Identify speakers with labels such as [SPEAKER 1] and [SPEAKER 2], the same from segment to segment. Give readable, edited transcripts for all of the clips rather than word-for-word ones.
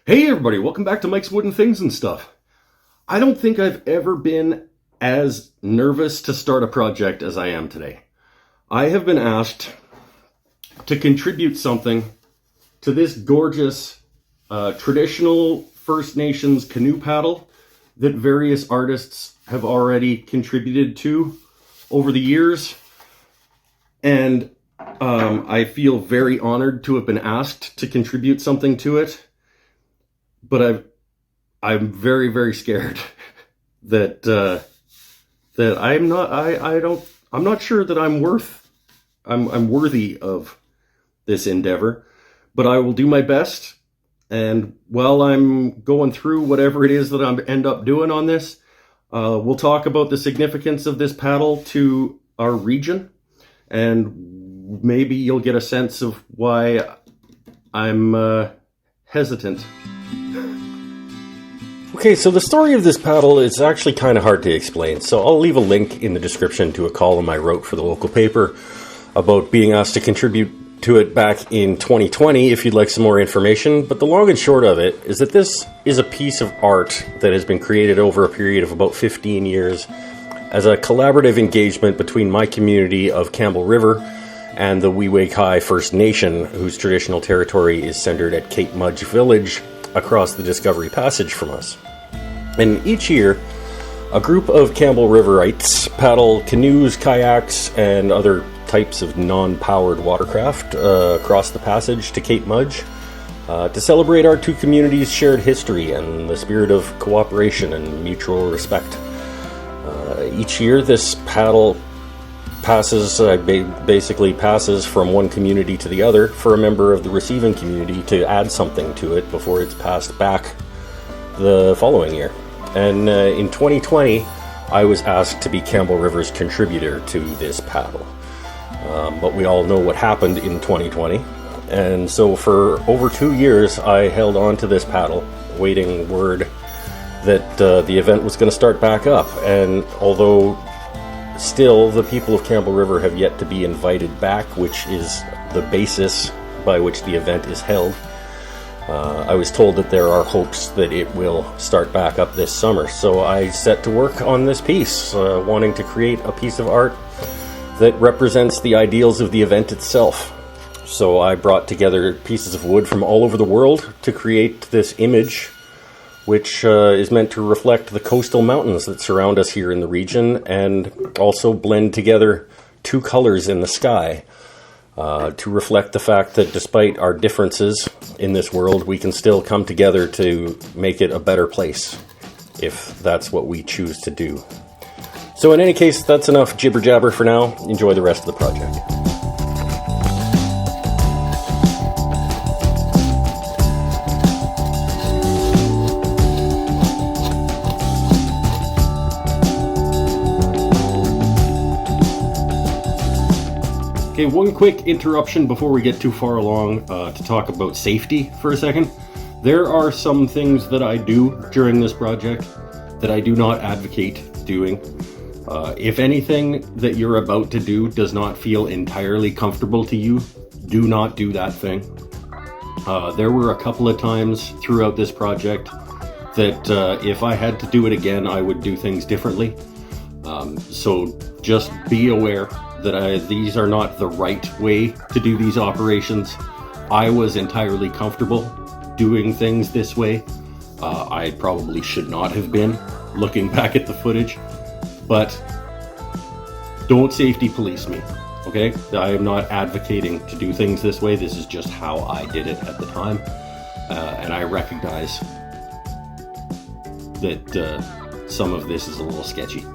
[SPEAKER 1] Hey everybody, welcome back to Mike's Wooden Things and Stuff. I don't think I've ever been as nervous to start a project as I am today. I have been asked to contribute something to this gorgeous traditional First Nations canoe paddle that various artists have already contributed to over the years. And I feel very honored to have been asked to contribute something to it. But I'm very, very scared that I'm not sure that I'm worthy of this endeavor, but I will do my best. And while I'm going through whatever it is that I end up doing on this, we'll talk about the significance of this paddle to our region, and maybe you'll get a sense of why I'm hesitant.
[SPEAKER 2] Okay, so the story of this paddle is actually kind of hard to explain, so I'll leave a link in the description to a column I wrote for the local paper about being asked to contribute to it back in 2020 if you'd like some more information. But the long and short of it is that this is a piece of art that has been created over a period of about 15 years as a collaborative engagement between my community of Campbell River and the Wee-Way-Kai First Nation, whose traditional territory is centered at Cape Mudge Village across the Discovery Passage from us. And each year, a group of Campbell Riverites paddle canoes, kayaks, and other types of non-powered watercraft across the passage to Cape Mudge to celebrate our two communities' shared history and the spirit of cooperation and mutual respect. Each year, this paddle basically passes from one community to the other for a member of the receiving community to add something to it before it's passed back the following year. And in 2020, I was asked to be Campbell River's contributor to this paddle. But we all know what happened in 2020. And so for over 2 years, I held on to this paddle, waiting word that the event was going to start back up. And although still, the people of Campbell River have yet to be invited back, which is the basis by which the event is held. I was told that there are hopes that it will start back up this summer. So I set to work on this piece, wanting to create a piece of art that represents the ideals of the event itself. So I brought together pieces of wood from all over the world to create this image, which is meant to reflect the coastal mountains that surround us here in the region and also blend together two colors in the sky to reflect the fact that despite our differences in this world, we can still come together to make it a better place, if that's what we choose to do. So in any case, that's enough jibber-jabber for now. Enjoy the rest of the project.
[SPEAKER 1] Okay, one quick interruption before we get too far along to talk about safety for a second. There are some things that I do during this project that I do not advocate doing. If anything that you're about to do does not feel entirely comfortable to you, do not do that thing. There were a couple of times throughout this project that if I had to do it again, I would do things differently. So just be aware that these are not the right way to do these operations. I was entirely comfortable doing things this way. I probably should not have been, looking back at the footage, but don't safety police me, okay? I am not advocating to do things this way. This is just how I did it at the time, and I recognize that some of this is a little sketchy.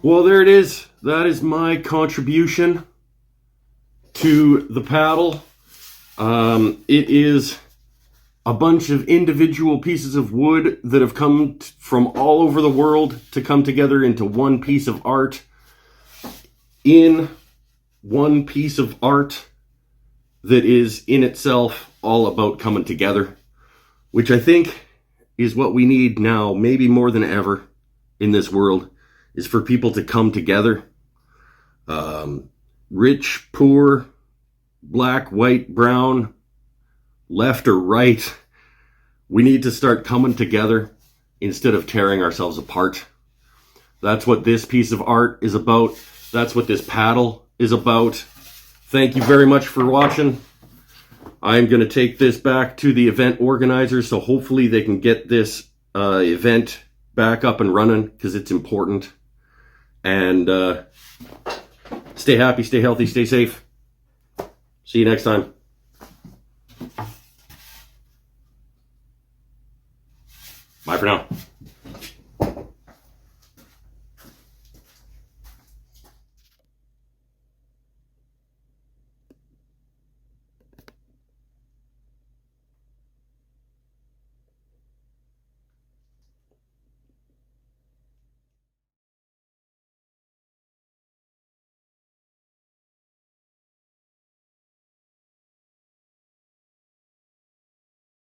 [SPEAKER 1] Well, there it is. That is my contribution to the paddle. It is a bunch of individual pieces of wood that have come from all over the world to come together into one piece of art. In one piece of art that is in itself all about coming together, which I think is what we need now, maybe more than ever in this world, is for people to come together. Rich, poor, black, white, brown, left or right. We need to start coming together instead of tearing ourselves apart. That's what this piece of art is about. That's what this paddle is about. Thank you very much for watching. I'm going to take this back to the event organizers, so hopefully they can get this event back up and running, because it's important. And stay happy, stay healthy, stay safe. See you next time. Bye for now.